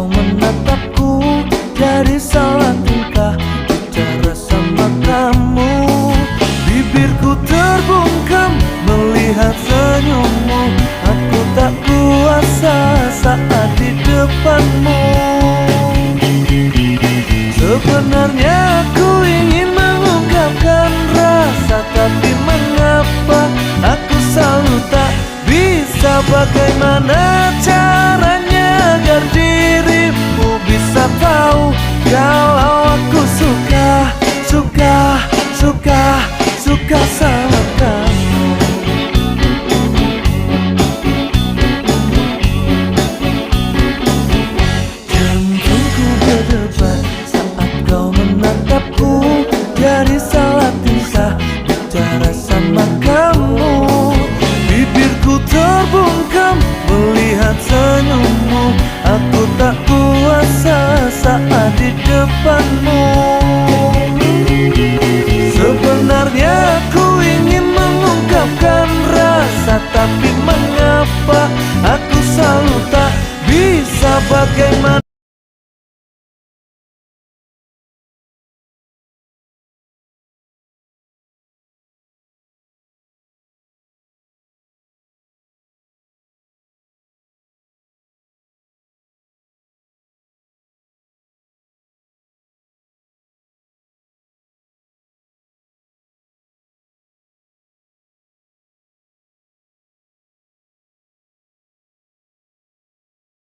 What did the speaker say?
kau menatapku dari salah tingkah bicara sama kamu. Bibirku terbungkam melihat senyummu. Aku tak kuasa saat di depanmu. Sebenarnya aku ingin mengungkapkan rasa, tapi mengapa aku selalu tak bisa. Bagaimana caranya agar dirimu bisa tahu kalau aku suka sama kamu. Jantungku berdebar saat kau menatapku dari salah tingkah bicara sama kamu. Bibirku terbungkam melihat senyummu. Aku tak kuasa saat di depanmu. Sebenarnya aku ingin mengungkapkan rasa, tapi mengapa aku selalu tak bisa. Bagaimana